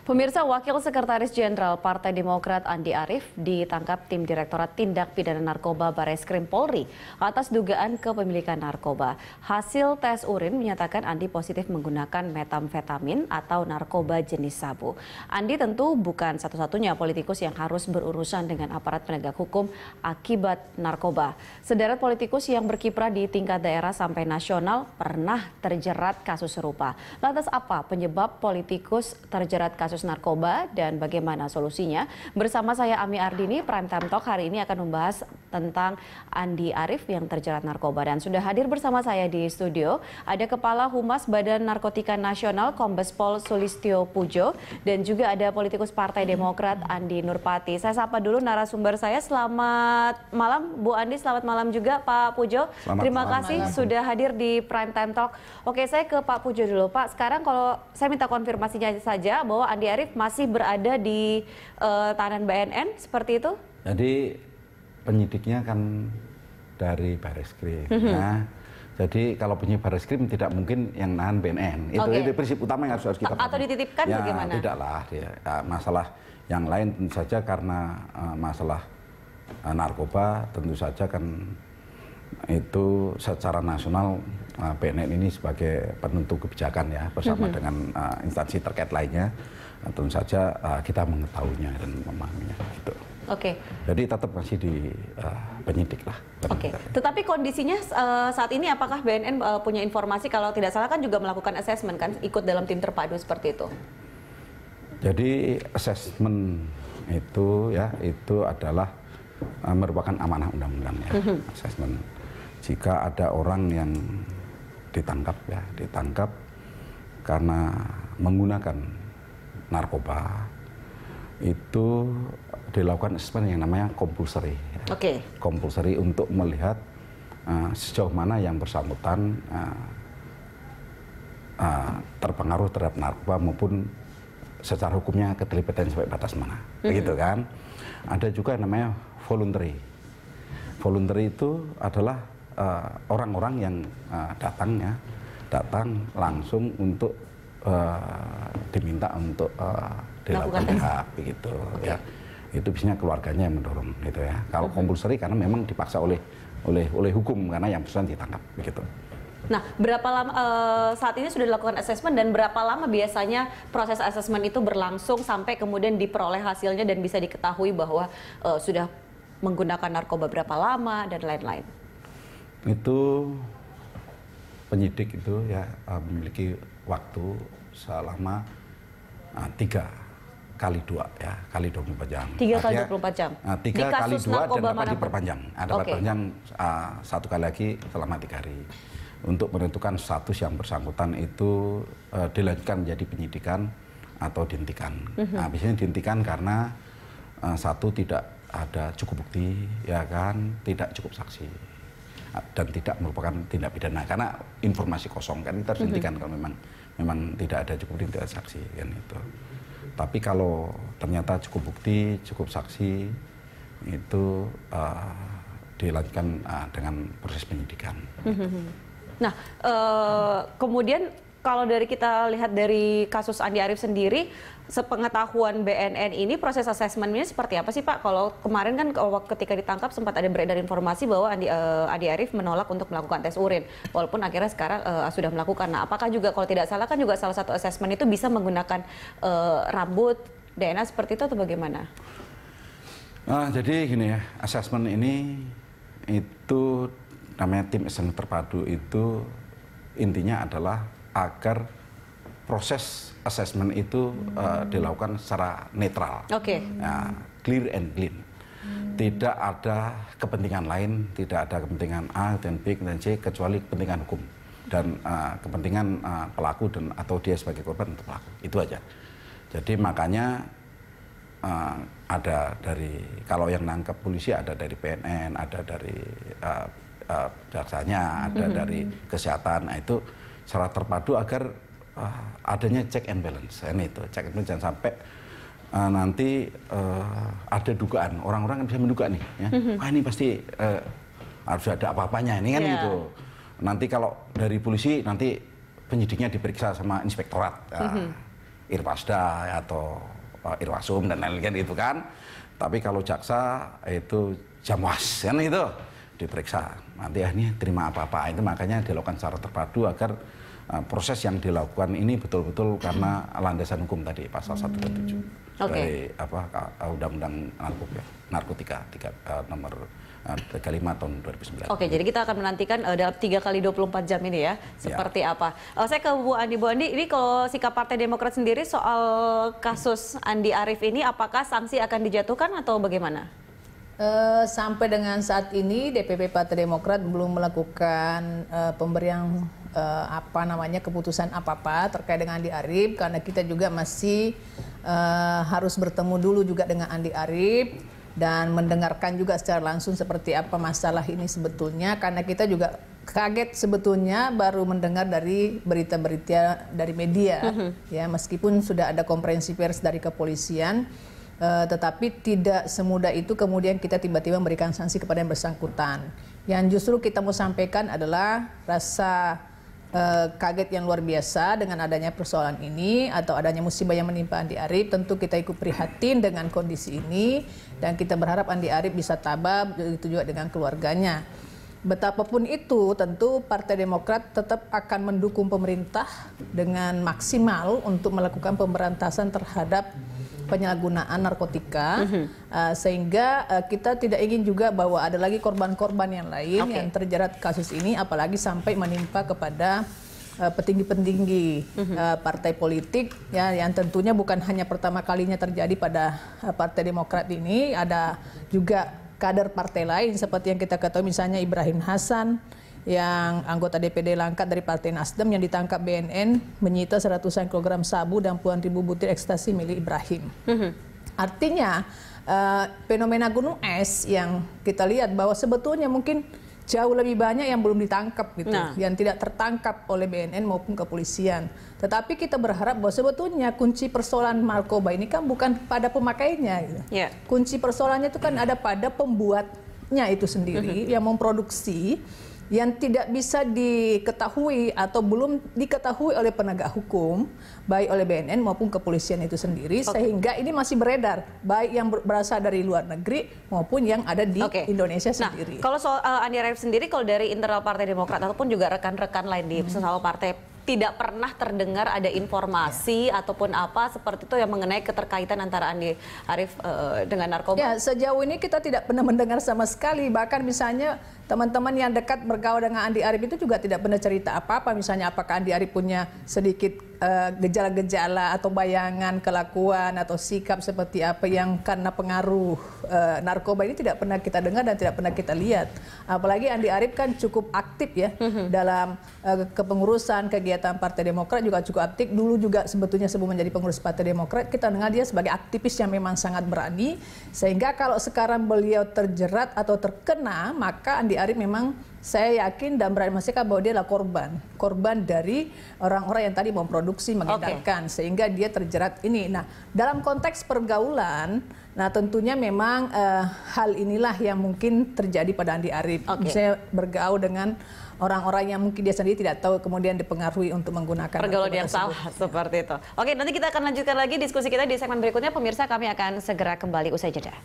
Pemirsa, Wakil Sekretaris Jenderal Partai Demokrat Andi Arief ditangkap tim Direktorat Tindak Pidana Narkoba Bareskrim Polri atas dugaan kepemilikan narkoba. Hasil tes urin menyatakan Andi positif menggunakan metamfetamin atau narkoba jenis sabu. Andi tentu bukan satu-satunya politikus yang harus berurusan dengan aparat penegak hukum akibat narkoba. Sederet politikus yang berkiprah di tingkat daerah sampai nasional pernah terjerat kasus serupa. Lantas apa penyebab politikus terjerat kasus narkoba dan bagaimana solusinya? Bersama saya Ami Ardini, Prime Time Talk hari ini akan membahas tentang Andi Arief yang terjerat narkoba. Dan sudah hadir bersama saya di studio ada Kepala Humas Badan Narkotika Nasional Kombes Pol Sulistyo Pujo dan juga ada politikus Partai Demokrat Andi Nurpati. Saya sapa dulu narasumber saya. Selamat malam Bu Andi, selamat malam juga Pak Pujo. Terima kasih sudah hadir di Prime Time Talk. Oke, saya ke Pak Pujo dulu. Pak, sekarang kalau saya minta konfirmasinya saja bahwa Andi Arief masih berada di tahanan BNN, seperti itu? Jadi penyidiknya kan dari Bareskrim. Nah, jadi kalau penyidik Bareskrim tidak mungkin yang nahan BNN. Itu prinsip utama yang harus kita pahami. Atau dititipkan ya, bagaimana? Tidaklah. Ya, masalah yang lain tentu saja karena masalah narkoba tentu saja kan itu secara nasional BNN ini sebagai penentu kebijakan ya bersama dengan instansi terkait lainnya. Tentu saja kita mengetahuinya dan memahaminya gitu. Oke. Jadi tetap masih di penyidik lah. Oke. Tetapi kondisinya saat ini apakah BNN punya informasi kalau tidak salah kan juga melakukan asesmen kan ikut dalam tim terpadu seperti itu? Jadi asesmen itu ya itu adalah merupakan amanah undang-undang ya. Asesmen jika ada orang yang ditangkap karena menggunakan narkoba itu dilakukan asesmen yang namanya compulsory. Compulsory untuk melihat sejauh mana yang bersangkutan terpengaruh terhadap narkoba maupun secara hukumnya keterlibatan sampai batas mana. Begitu kan. Ada juga yang namanya voluntary. Voluntary itu adalah orang-orang yang datang langsung untuk diminta untuk dilakukan rehab begitu ya. Itu biasanya keluarganya yang mendorong gitu ya. Kalau compulsory karena memang dipaksa oleh hukum karena yang bersangkutan ditangkap begitu. Nah, berapa lama saat ini sudah dilakukan asesmen dan berapa lama biasanya proses asesmen itu berlangsung sampai kemudian diperoleh hasilnya dan bisa diketahui bahwa sudah menggunakan narkoba berapa lama dan lain-lain? Itu penyidik itu ya memiliki waktu selama 3 kali 2 ya, kali 24 jam. 3 kali 24 jam? 3 kali 2 dan dapat diperpanjang. Ada perpanjang 1 kali lagi selama 3 hari. Untuk menentukan status yang bersangkutan itu dilanjutkan menjadi penyidikan atau dihentikan. Nah, biasanya dihentikan karena satu tidak ada cukup bukti, ya kan, tidak cukup saksi dan tidak merupakan tindak pidana karena informasi kosong kan kita harus hentikan kalau memang tidak ada cukup bukti, tidak ada saksi kan itu. Tapi kalau ternyata cukup bukti, cukup saksi itu dilanjutkan dengan proses penyidikan. Nah, kemudian kalau dari kita lihat dari kasus Andi Arief sendiri, sepengetahuan BNN ini proses asesmennya seperti apa sih Pak? Kalau kemarin kan ketika ditangkap sempat ada beredar informasi bahwa Andi Arief menolak untuk melakukan tes urin, walaupun akhirnya sekarang sudah melakukan. Nah, apakah juga kalau tidak salah kan juga salah satu asesmen itu bisa menggunakan rambut, DNA seperti itu atau bagaimana? Jadi gini ya, asesmen ini itu namanya tim asesmen terpadu itu intinya adalah agar proses asesmen itu dilakukan secara netral, clear and clean. Tidak ada kepentingan lain, tidak ada kepentingan A dan B dan C kecuali kepentingan hukum dan kepentingan pelaku dan atau dia sebagai korban untuk pelaku. Itu aja. Jadi makanya ada dari kalau yang nangkep polisi ada dari PNN, ada dari jaksanya, ada dari kesehatan. Nah, itu secara terpadu agar adanya check and balance. Ini itu check and balance jangan sampai nanti ada dugaan orang-orang bisa menduga nih ya. Wah ini pasti harus ada apa-apanya ini kan gitu. Nanti kalau dari polisi nanti penyidiknya diperiksa sama inspektorat. Irwasda atau Irwasum dan lain-lain itu kan. Tapi kalau jaksa itu Jamwas kan itu diperiksa. Nanti ini terima apa-apa. Itu makanya dilakukan secara terpadu agar proses yang dilakukan ini betul-betul karena landasan hukum tadi pasal 127 dari Undang-Undang Narkotika nomor 35 tahun 2009. Oke, jadi kita akan menantikan dalam 3 kali 24 jam ini ya, seperti apa. Saya ke Bu Andi. Bu Andi, ini kalau sikap Partai Demokrat sendiri soal kasus Andi Arief ini, apakah sanksi akan dijatuhkan atau bagaimana? Sampai dengan saat ini DPP Partai Demokrat belum melakukan pemberian keputusan apa-apa terkait dengan Andi Arief, karena kita juga masih harus bertemu dulu juga dengan Andi Arief dan mendengarkan juga secara langsung seperti apa masalah ini sebetulnya, karena kita juga kaget sebetulnya baru mendengar dari berita-berita dari media, ya meskipun sudah ada konferensi pers dari kepolisian, tetapi tidak semudah itu kemudian kita tiba-tiba memberikan sanksi kepada yang bersangkutan. Yang justru kita mau sampaikan adalah rasa kaget yang luar biasa dengan adanya persoalan ini atau adanya musibah yang menimpa Andi Arief. Tentu kita ikut prihatin dengan kondisi ini dan kita berharap Andi Arief bisa tabah, begitu juga dengan keluarganya. Betapapun itu, tentu Partai Demokrat tetap akan mendukung pemerintah dengan maksimal untuk melakukan pemberantasan terhadap penyalahgunaan narkotika, sehingga kita tidak ingin juga bahwa ada lagi korban-korban yang lain yang terjerat kasus ini, apalagi sampai menimpa kepada petinggi-petinggi partai politik, ya, yang tentunya bukan hanya pertama kalinya terjadi pada Partai Demokrat ini, ada juga kader partai lain seperti yang kita ketahui, misalnya Ibrahim Hasan yang anggota DPD Langkat dari Partai Nasdem yang ditangkap BNN menyita seratusan kilogram sabu dan puluhan ribu butir ekstasi milik Ibrahim. Artinya fenomena gunung es yang kita lihat bahwa sebetulnya mungkin jauh lebih banyak yang belum ditangkap gitu, yang tidak tertangkap oleh BNN maupun kepolisian. Tetapi kita berharap bahwa sebetulnya kunci persoalan narkoba ini kan bukan pada pemakainya gitu. Kunci persoalannya itu kan ada pada pembuatnya itu sendiri yang memproduksi, yang tidak bisa diketahui atau belum diketahui oleh penegak hukum, baik oleh BNN maupun kepolisian itu sendiri, sehingga ini masih beredar, baik yang berasal dari luar negeri maupun yang ada di Indonesia sendiri. Kalau soal Andi Arief sendiri, kalau dari internal Partai Demokrat ataupun juga rekan-rekan lain di sesama partai, tidak pernah terdengar ada informasi ataupun apa seperti itu yang mengenai keterkaitan antara Andi Arief dengan narkoba? Ya, sejauh ini kita tidak pernah mendengar sama sekali. Bahkan misalnya teman-teman yang dekat bergaul dengan Andi Arief itu juga tidak pernah cerita apa-apa. Misalnya apakah Andi Arief punya sedikit gejala-gejala atau bayangan kelakuan atau sikap seperti apa yang karena pengaruh narkoba, ini tidak pernah kita dengar dan tidak pernah kita lihat. Apalagi Andi Arief kan cukup aktif ya dalam kepengurusan kegiatan Partai Demokrat, juga cukup aktif. Dulu juga sebetulnya sebelum menjadi pengurus Partai Demokrat kita dengar dia sebagai aktivis yang memang sangat berani, sehingga kalau sekarang beliau terjerat atau terkena, maka Andi Arief memang saya yakin dan berani memastikan bahwa dia adalah korban dari orang-orang yang tadi memproduksi, mengedarkan, sehingga dia terjerat ini. Nah, dalam konteks pergaulan, nah tentunya memang hal inilah yang mungkin terjadi pada Andi Arief. Misalnya bergaul dengan orang-orang yang mungkin dia sendiri tidak tahu, kemudian dipengaruhi untuk menggunakan pergaulan yang salah seperti itu. Oke, nanti kita akan lanjutkan lagi diskusi kita di segmen berikutnya. Pemirsa, kami akan segera kembali usai jeda.